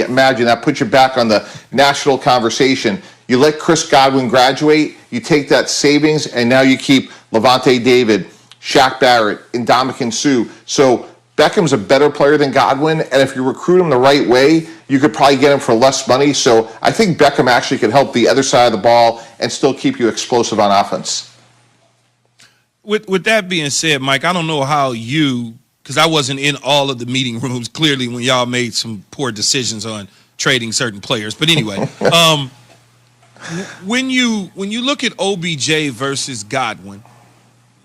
Imagine that puts you back on the national conversation. You let Chris Godwin graduate, you take that savings, and now you keep Levante David, Shaq Barrett, and Ndamukong Suh. So Beckham's a better player than Godwin, and if you recruit him the right way, you could probably get him for less money. So I think Beckham actually could help the other side of the ball and still keep you explosive on offense. With that being said, Mike, I don't know how you, because I wasn't in all of the meeting rooms, clearly, when y'all made some poor decisions on trading certain players. But anyway, when you look at OBJ versus Godwin,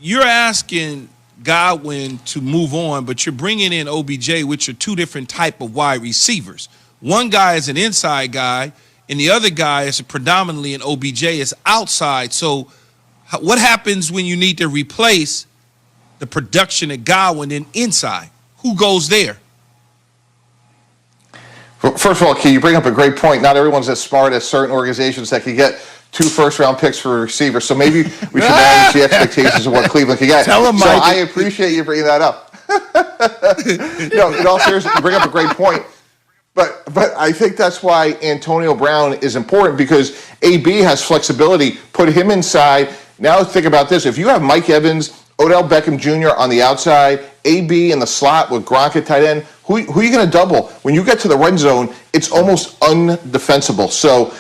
you're asking Godwin to move on, but you're bringing in OBJ, which are two different type of wide receivers. One guy is an inside guy, and the other guy is predominantly an OBJ is outside. So what happens when you need to replace the production of Godwin and inside? Who goes there? First of all, Key, you bring up a great point. Not everyone's as smart as certain organizations that can get 2 first-round picks for a receiver. So maybe we should manage the expectations of what Cleveland can get. Tell him, so Mike. I appreciate you bringing that up. In all seriousness, you bring up a great point. But I think that's why Antonio Brown is important, because AB has flexibility. Put him inside. Now think about this. If you have Mike Evans, Odell Beckham Jr. on the outside, AB in the slot with Gronk at tight end, who are you going to double? When you get to the red zone, it's almost undefensible. So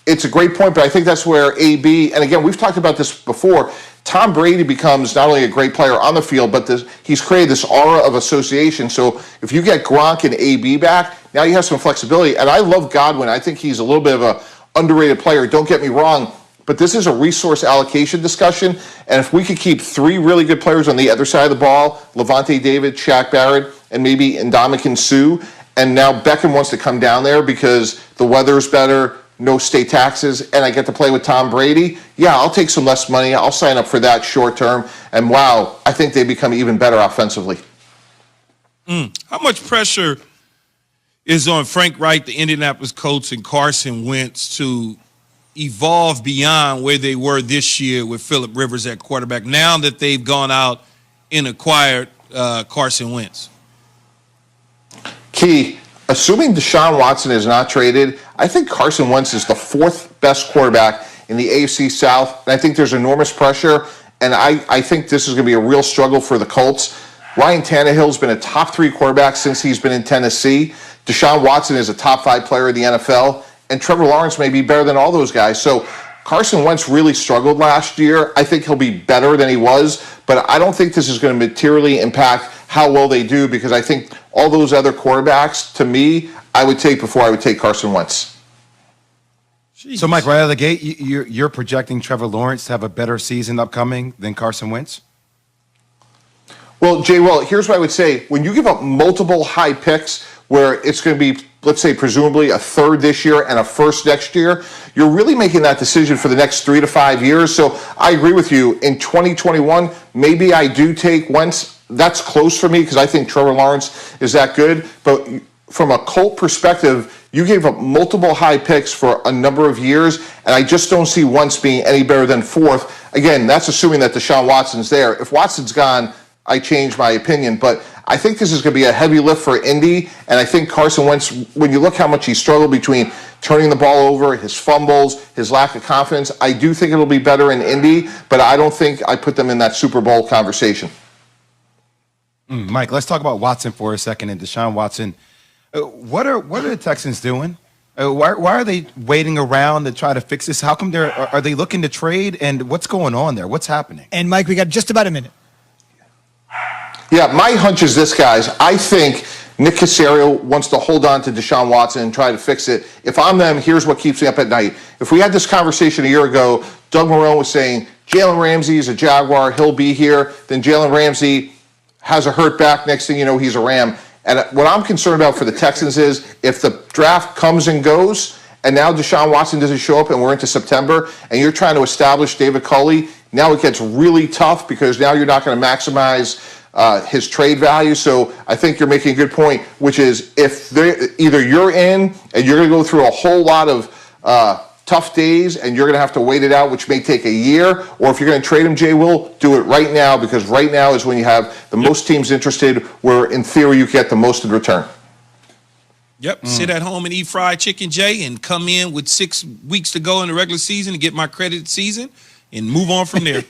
it's a great point, but I think that's where AB, and again, we've talked about this before, Tom Brady becomes not only a great player on the field, but he's created this aura of association. So if you get Gronk and AB back, now you have some flexibility. And I love Godwin. I think he's a little bit of an underrated player. Don't get me wrong, but this is a resource allocation discussion. And if we could keep 3 really good players on the other side of the ball, Levante David, Shaq Barrett, and maybe Ndamukong Suh, and now Beckham wants to come down there because the weather's better, no state taxes, and I get to play with Tom Brady, yeah, I'll take some less money. I'll sign up for that short term. And wow, I think they become even better offensively. How much pressure is on Frank Wright, the Indianapolis Colts, and Carson Wentz to evolve beyond where they were this year with Phillip Rivers at quarterback, now that they've gone out and acquired Carson Wentz? Key, assuming Deshaun Watson is not traded, I think Carson Wentz is the 4th best quarterback in the AFC South, and I think there's enormous pressure, and I think this is going to be a real struggle for the Colts. Ryan Tannehill's been a top 3 quarterback since he's been in Tennessee. Deshaun Watson is a top 5 player in the NFL, and Trevor Lawrence may be better than all those guys. So Carson Wentz really struggled last year. I think he'll be better than he was, but I don't think this is going to materially impact how well they do, because I think all those other quarterbacks, to me, I would take before I would take Carson Wentz. Jeez. So, Mike, right out of the gate, you're projecting Trevor Lawrence to have a better season upcoming than Carson Wentz? Well, Jay, here's what I would say. When you give up multiple high picks where it's going to be, let's say, presumably a 3rd this year and a 1st next year, you're really making that decision for the next 3 to 5 years. So I agree with you. In 2021, maybe I do take Wentz. That's close for me because I think Trevor Lawrence is that good. But from a Colt perspective, you gave up multiple high picks for a number of years, and I just don't see Wentz being any better than 4th. Again, that's assuming that Deshaun Watson's there. If Watson's gone, I change my opinion. But I think this is going to be a heavy lift for Indy, and I think Carson Wentz, when you look how much he struggled between turning the ball over, his fumbles, his lack of confidence, I do think it'll be better in Indy, but I don't think I put them in that Super Bowl conversation. Mike, let's talk about Watson for a second and Deshaun Watson. What are the Texans doing? Why are they waiting around to try to fix this? How come are they looking to trade? And what's going on there? What's happening? And Mike, we got just about a minute. Yeah, my hunch is this, guys. I think Nick Caserio wants to hold on to Deshaun Watson and try to fix it. If I'm them, here's what keeps me up at night. If we had this conversation a year ago, Doug Marrone was saying Jalen Ramsey is a Jaguar, he'll be here. Then Jalen Ramsey has a hurt back. Next thing you know, he's a Ram. And what I'm concerned about for the Texans is if the draft comes and goes, and now Deshaun Watson doesn't show up and we're into September, and you're trying to establish David Culley, now it gets really tough because now you're not going to maximize his trade value. So I think you're making a good point, which is if either you're in and you're going to go through a whole lot of tough days and you're going to have to wait it out, which may take a year, or if you're going to trade him, Jay Will, do it right now, because right now is when you have the most teams interested, where in theory you get the most in return. Yep, sit at home and eat fried chicken, Jay, and come in with 6 weeks to go in the regular season to get my credit season and move on from there.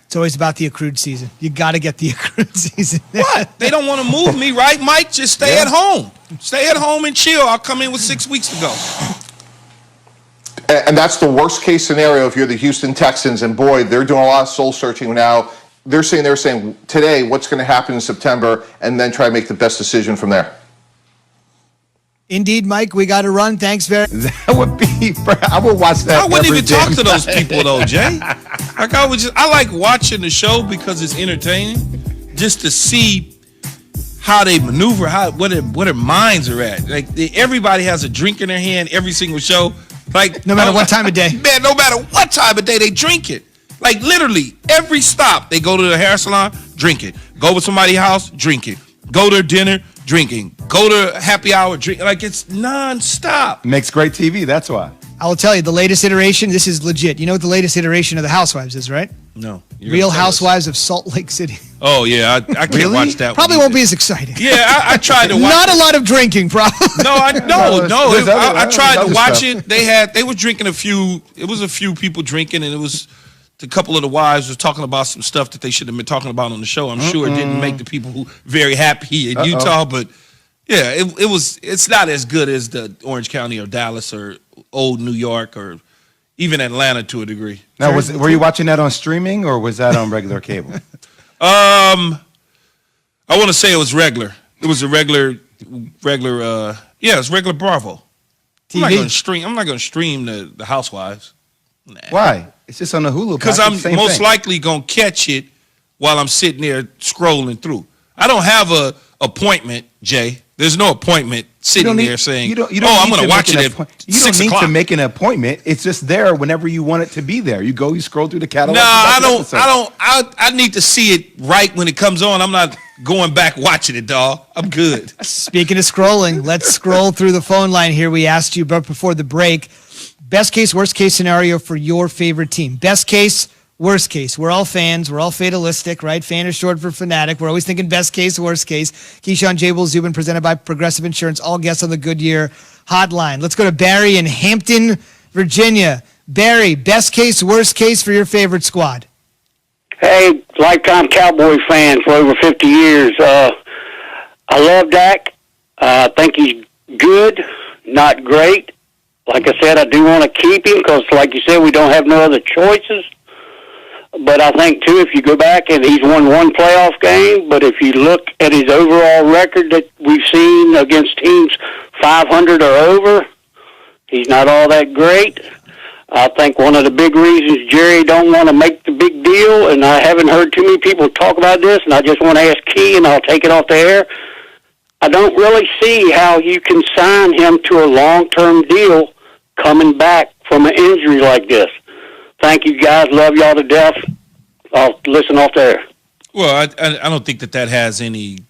It's always about the accrued season. You got to get the accrued season. What? They don't want to move me, right, Mike? Just stay at home. Stay at home and chill. I'll come in with 6 weeks to go. And that's the worst case scenario if you're the Houston Texans. And boy, they're doing a lot of soul searching now. They're saying today what's going to happen in September, and then try to make the best decision from there. Indeed, Mike, we got to run. Thanks very much. That would be. I would watch that. I wouldn't every even day. talk to those people though, Jay. Like I like watching the show because it's entertaining, just to see how they maneuver, what their minds are at. Like everybody has a drink in their hand every single show. Like No matter what time of day. Man, no matter what time of day they drink it. Like literally every stop they go to the hair salon, drink it. Go to somebody's house, drink it. Go to dinner, drinking. Go to happy hour, drink. Like it's nonstop. Makes great TV. That's why. I will tell you, the latest iteration, this is legit. You know what the latest iteration of the Housewives is, right? No. Real Housewives of Salt Lake City. Oh, yeah. I can't Really? watch that Probably one. won't be as exciting. Yeah, I tried to watch Not it. a lot of drinking, probably. No, I tried to other watch stuff. it. They were drinking it was a few people drinking, and it was a couple of the wives was talking about some stuff that they should have been talking about on the show. I'm sure it didn't make the people who very happy in Utah, but yeah, it's not as good as the Orange County or Dallas or old New York or even Atlanta to a degree. Now, were you watching that on streaming or was that on regular cable? I want to say it was regular. It was a regular it's regular Bravo. TV? I'm not going to stream the Housewives. Nah. Why? It's just on the Hulu. Because package, I'm same most thing. likely going to catch it while I'm sitting there scrolling through. I don't have a appointment, Jay. There's no appointment sitting there saying, I'm going to watch it at 6 need o'clock. to make an appointment. It's just there whenever you want it to be there. You scroll through the catalog. No, you I got the episode. I need to see it right when it comes on. I'm not going back watching it, dog. I'm good. Speaking of scrolling, let's scroll through the phone line here. We asked you but before the break, best case, worst case scenario for your favorite team. Best case, worst case. We're all fans. We're all fatalistic, right? Fan is short for fanatic. We're always thinking best case, worst case. Keyshawn, J. Will, Zubin, presented by Progressive Insurance. All guests on the Goodyear hotline. Let's go to Barry in Hampton, Virginia. Barry, best case, worst case for your favorite squad. Hey, lifetime Cowboy fan for over 50 years. I love Dak. I think he's good, not great. Like I said, I do want to keep him because, like you said, we don't have no other choices. But I think, too, if you go back and he's won one playoff game, but if you look at his overall record that we've seen against teams 500 or over, he's not all that great. I think one of the big reasons Jerry don't want to make the big deal, and I haven't heard too many people talk about this, and I just want to ask Key, and I'll take it off the air. I don't really see how you can sign him to a long-term deal coming back from an injury like this. Thank you, guys. Love y'all to death. I'll listen off there. Well, I don't think that has anything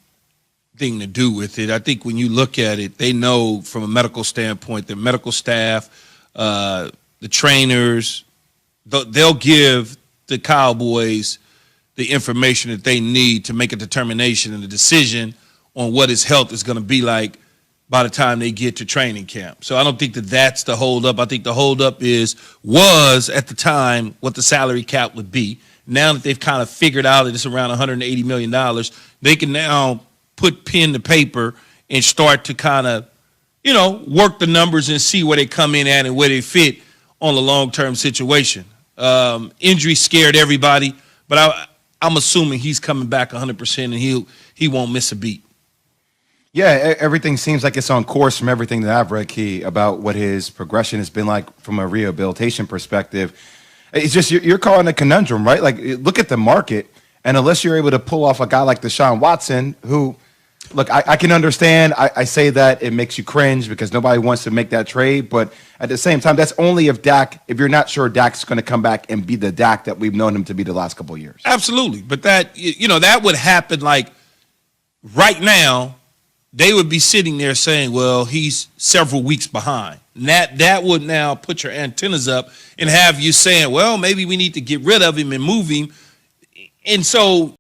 to do with it. I think when you look at it, they know from a medical standpoint, the medical staff, the trainers, they'll give the Cowboys the information that they need to make a determination and a decision on what his health is going to be like by the time they get to training camp. So I don't think that that's the holdup. I think the holdup was at the time what the salary cap would be. Now that they've kind of figured out that it's around $180 million, they can now put pen to paper and start to kind of, work the numbers and see where they come in at and where they fit on the long-term situation. Injury scared everybody, but I'm assuming he's coming back 100% and he won't miss a beat. Yeah, everything seems like it's on course from everything that I've read, Key, about what his progression has been like from a rehabilitation perspective. It's just you're calling a conundrum, right? Like, look at the market, and unless you're able to pull off a guy like Deshaun Watson, who, look, I can understand. I say that it makes you cringe because nobody wants to make that trade, but at the same time, that's only if you're not sure Dak's going to come back and be the Dak that we've known him to be the last couple of years. Absolutely, but that would happen like right now. They would be sitting there saying, well, he's several weeks behind. And that would now put your antennas up and have you saying, well, maybe we need to get rid of him and move him. And so